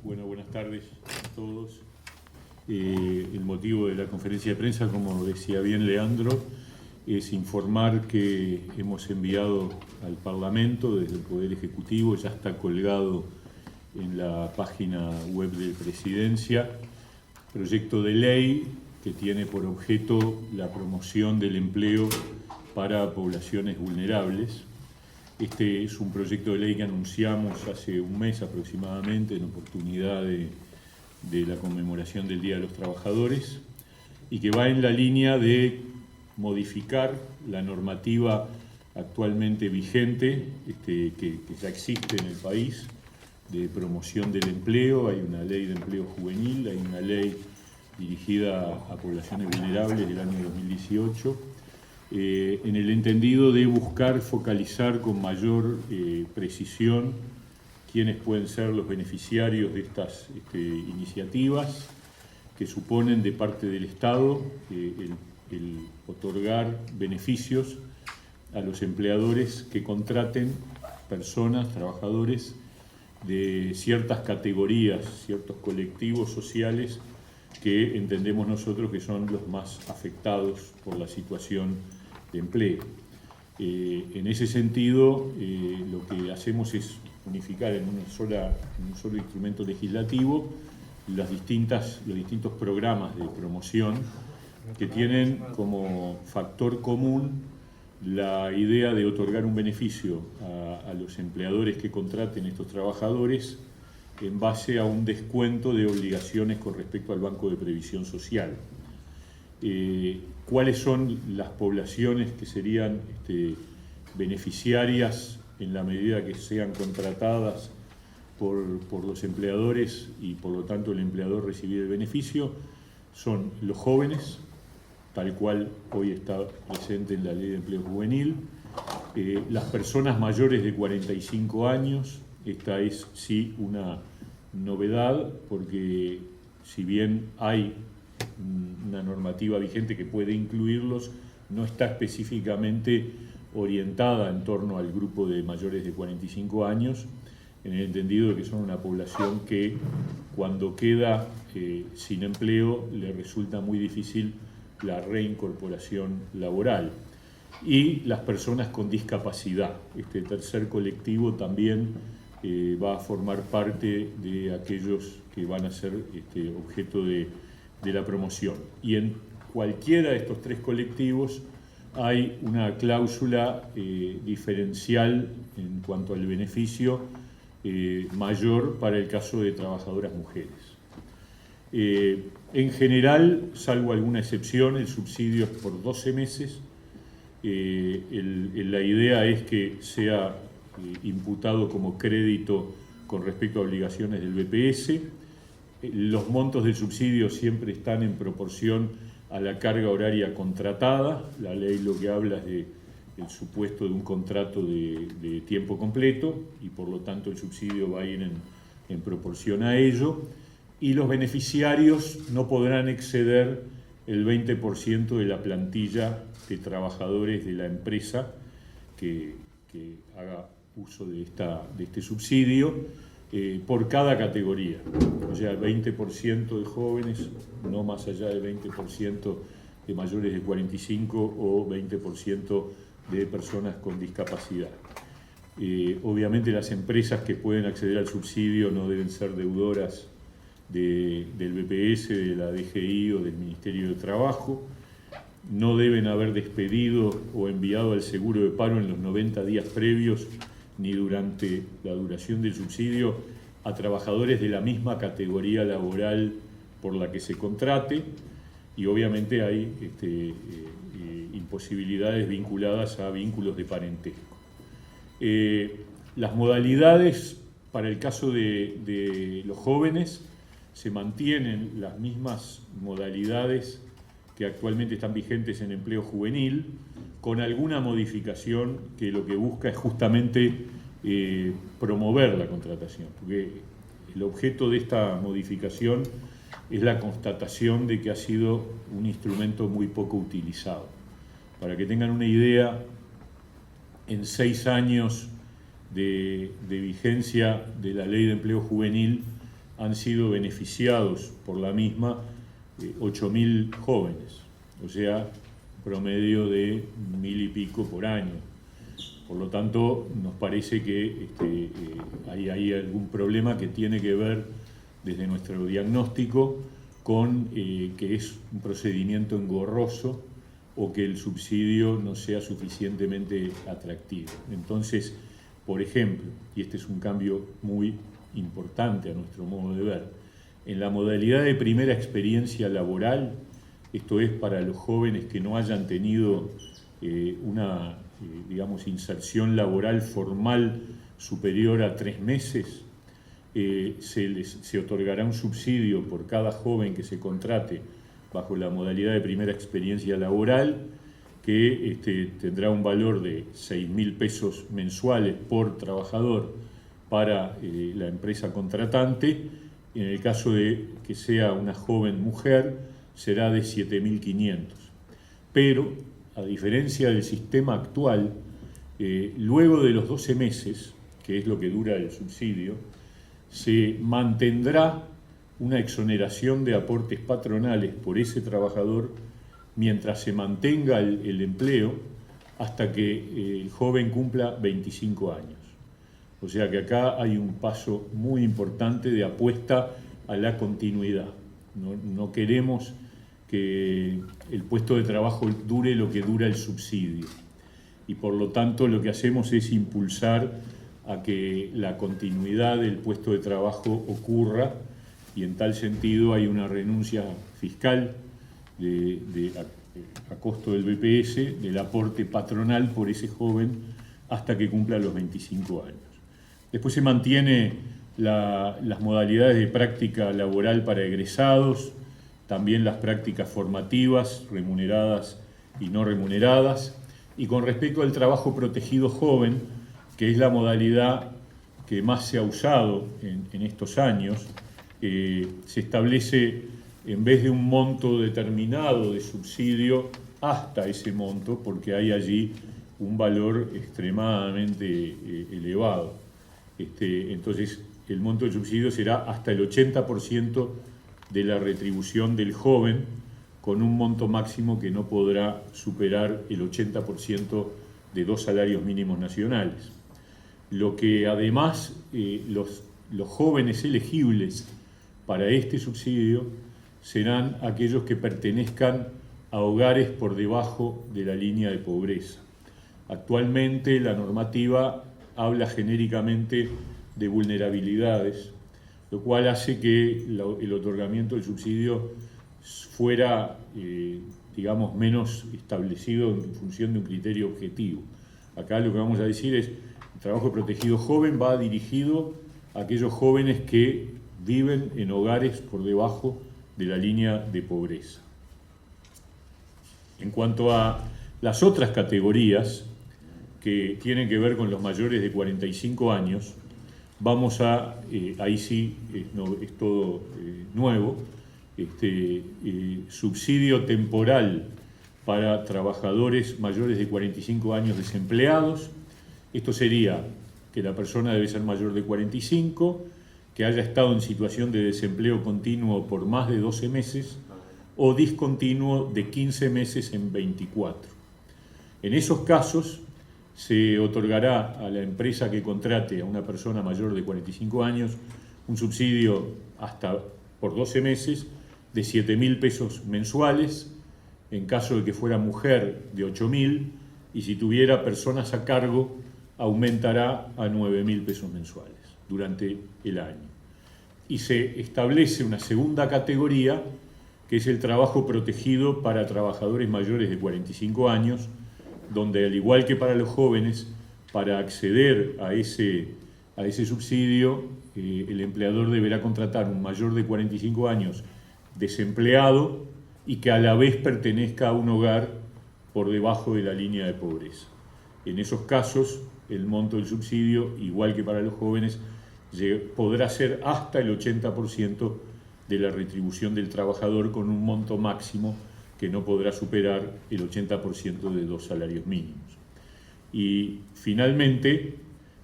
Bueno, buenas tardes a todos. El motivo de la conferencia de prensa, como decía bien Leandro, es informar que hemos enviado al Parlamento desde el Poder Ejecutivo, ya está colgado en la página web de Presidencia, proyecto de ley que tiene por objeto la promoción del empleo para poblaciones vulnerables. Este es un proyecto de ley que anunciamos hace un mes aproximadamente en oportunidad de la conmemoración del Día de los Trabajadores y que va en la línea de modificar la normativa actualmente vigente que ya existe en el país de promoción del empleo. Hay una ley de empleo juvenil, hay una ley dirigida a poblaciones vulnerables del año 2018, en el entendido de buscar focalizar con mayor precisión quiénes pueden ser los beneficiarios de estas iniciativas que suponen de parte del Estado el otorgar beneficios a los empleadores que contraten personas, trabajadores de ciertas categorías, ciertos colectivos sociales que entendemos nosotros que son los más afectados por la situación de empleo. En ese sentido, lo que hacemos es unificar en un solo instrumento legislativo los distintos programas de promoción que tienen como factor común la idea de otorgar un beneficio a los empleadores que contraten estos trabajadores en base a un descuento de obligaciones con respecto al Banco de Previsión Social. ¿Cuáles son las poblaciones que serían beneficiarias en la medida que sean contratadas por los empleadores y por lo tanto el empleador recibir el beneficio? Son los jóvenes, tal cual hoy está presente en la Ley de Empleo Juvenil, las personas mayores de 45 años. Esta es sí una novedad porque si bien hay una normativa vigente que puede incluirlos, no está específicamente orientada en torno al grupo de mayores de 45 años, en el entendido de que son una población que cuando queda sin empleo le resulta muy difícil la reincorporación laboral. Y las personas con discapacidad. Este tercer colectivo también va a formar parte de aquellos que van a ser objeto de la promoción. Y en cualquiera de estos tres colectivos hay una cláusula diferencial en cuanto al beneficio mayor para el caso de trabajadoras mujeres. En general, salvo alguna excepción, el subsidio es por 12 meses. La idea es que sea imputado como crédito con respecto a obligaciones del BPS. Los montos del subsidio siempre están en proporción a la carga horaria contratada. La ley lo que habla es del supuesto de un contrato de tiempo completo y por lo tanto el subsidio va a ir en proporción a ello. Y los beneficiarios no podrán exceder el 20% de la plantilla de trabajadores de la empresa que haga uso de este subsidio por cada categoría. O sea, el 20% de jóvenes, no más allá del 20% de mayores de 45 o 20% de personas con discapacidad. Obviamente las empresas que pueden acceder al subsidio no deben ser deudoras del BPS, de la DGI o del Ministerio de Trabajo. No deben haber despedido o enviado al seguro de paro en los 90 días previos ni durante la duración del subsidio a trabajadores de la misma categoría laboral por la que se contrate, y obviamente hay imposibilidades vinculadas a vínculos de parentesco. Las modalidades para el caso de los jóvenes se mantienen las mismas modalidades que actualmente están vigentes en empleo juvenil, con alguna modificación que lo que busca es justamente promover la contratación, porque el objeto de esta modificación es la constatación de que ha sido un instrumento muy poco utilizado. Para que tengan una idea, en 6 años de vigencia de la Ley de Empleo Juvenil, han sido beneficiados por la misma 8.000 jóvenes, o sea, promedio de 1.000 y pico por año. Por lo tanto, nos parece que hay algún problema que tiene que ver, desde nuestro diagnóstico, con que es un procedimiento engorroso o que el subsidio no sea suficientemente atractivo. Entonces, por ejemplo, y este es un cambio muy importante a nuestro modo de ver, en la modalidad de primera experiencia laboral, esto es para los jóvenes que no hayan tenido una inserción laboral formal superior a 3 meses, se otorgará un subsidio por cada joven que se contrate bajo la modalidad de primera experiencia laboral, que tendrá un valor de 6.000 pesos mensuales por trabajador para la empresa contratante. En el caso de que sea una joven mujer, será de 7.500. Pero, a diferencia del sistema actual, luego de los 12 meses, que es lo que dura el subsidio, se mantendrá una exoneración de aportes patronales por ese trabajador mientras se mantenga el empleo hasta que el joven cumpla 25 años. O sea que acá hay un paso muy importante de apuesta a la continuidad. No queremos que el puesto de trabajo dure lo que dura el subsidio. Y por lo tanto lo que hacemos es impulsar a que la continuidad del puesto de trabajo ocurra, y en tal sentido hay una renuncia fiscal a costo del BPS, del aporte patronal por ese joven hasta que cumpla los 25 años. Después se mantiene las modalidades de práctica laboral para egresados, también las prácticas formativas, remuneradas y no remuneradas. Y con respecto al trabajo protegido joven, que es la modalidad que más se ha usado en estos años, se establece, en vez de un monto determinado de subsidio, hasta ese monto, porque hay allí un valor extremadamente elevado. Entonces, el monto del subsidio será hasta el 80% de la retribución del joven, con un monto máximo que no podrá superar el 80% de 2 salarios mínimos nacionales. Lo que además los jóvenes elegibles para este subsidio serán aquellos que pertenezcan a hogares por debajo de la línea de pobreza. Actualmente la normativa habla genéricamente de vulnerabilidades, lo cual hace que el otorgamiento del subsidio fuera, menos establecido en función de un criterio objetivo. Acá lo que vamos a decir es: el trabajo protegido joven va dirigido a aquellos jóvenes que viven en hogares por debajo de la línea de pobreza. En cuanto a las otras categorías que tienen que ver con los mayores de 45 años, vamos a, ahí sí es todo nuevo, subsidio temporal para trabajadores mayores de 45 años desempleados. Esto sería que la persona debe ser mayor de 45, que haya estado en situación de desempleo continuo por más de 12 meses o discontinuo de 15 meses en 24. En esos casos se otorgará a la empresa que contrate a una persona mayor de 45 años un subsidio hasta por 12 meses de 7.000 pesos mensuales, en caso de que fuera mujer de 8.000, y si tuviera personas a cargo aumentará a 9.000 pesos mensuales durante el año. Y se establece una segunda categoría, que es el trabajo protegido para trabajadores mayores de 45 años, donde, al igual que para los jóvenes, para acceder a ese subsidio, el empleador deberá contratar un mayor de 45 años desempleado y que a la vez pertenezca a un hogar por debajo de la línea de pobreza. En esos casos, el monto del subsidio, igual que para los jóvenes, podrá ser hasta el 80% de la retribución del trabajador, con un monto máximo que no podrá superar el 80% de 2 salarios mínimos. Y finalmente,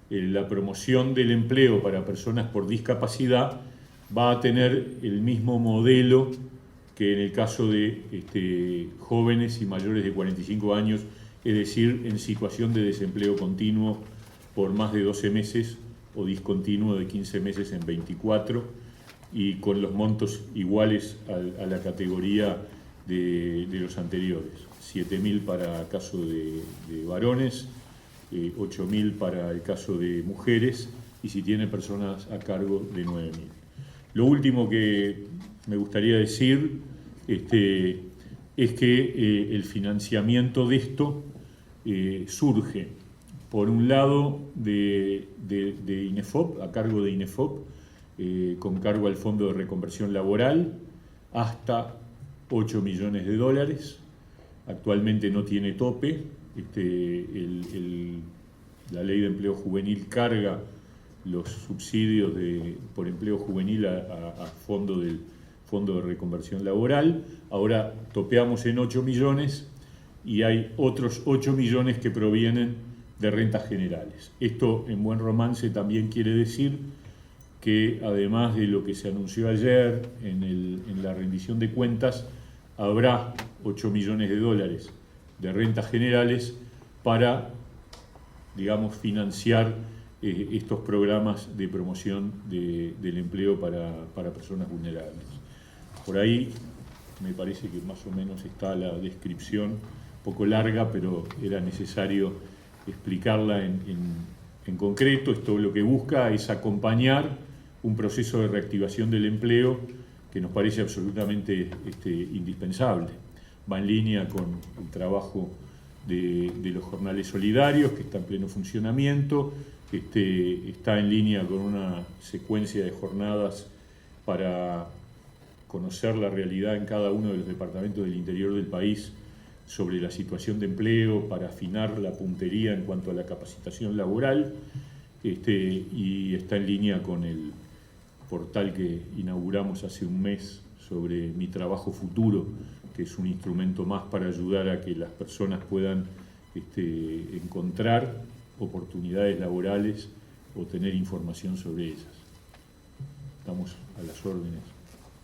la promoción del empleo para personas por discapacidad va a tener el mismo modelo que en el caso de jóvenes y mayores de 45 años, es decir, en situación de desempleo continuo por más de 12 meses o discontinuo de 15 meses en 24, y con los montos iguales a la categoría de los anteriores. 7.000 para el caso de varones, 8.000 para el caso de mujeres, y si tiene personas a cargo, de 9.000. Lo último que me gustaría decir es que el financiamiento de esto surge, por un lado, de INEFOP, a cargo de INEFOP, con cargo al Fondo de Reconversión Laboral, hasta 8 millones de dólares. Actualmente no tiene tope. La Ley de Empleo Juvenil carga los subsidios por empleo juvenil a fondo del Fondo de Reconversión Laboral. Ahora topeamos en 8 millones y hay otros 8 millones que provienen de rentas generales. Esto, en buen romance, también quiere decir que, además de lo que se anunció ayer en la rendición de cuentas, habrá 8 millones de dólares de rentas generales para, digamos, financiar estos programas de promoción del empleo para personas vulnerables. Por ahí me parece que más o menos está la descripción, un poco larga, pero era necesario explicarla en concreto. Esto lo que busca es acompañar un proceso de reactivación del empleo que nos parece absolutamente indispensable. Va en línea con el trabajo de los jornales solidarios, que está en pleno funcionamiento, está en línea con una secuencia de jornadas para conocer la realidad en cada uno de los departamentos del interior del país sobre la situación de empleo, para afinar la puntería en cuanto a la capacitación laboral, y está en línea con el portal que inauguramos hace un mes sobre Mi Trabajo Futuro, que es un instrumento más para ayudar a que las personas puedan encontrar oportunidades laborales o tener información sobre ellas. Estamos a las órdenes.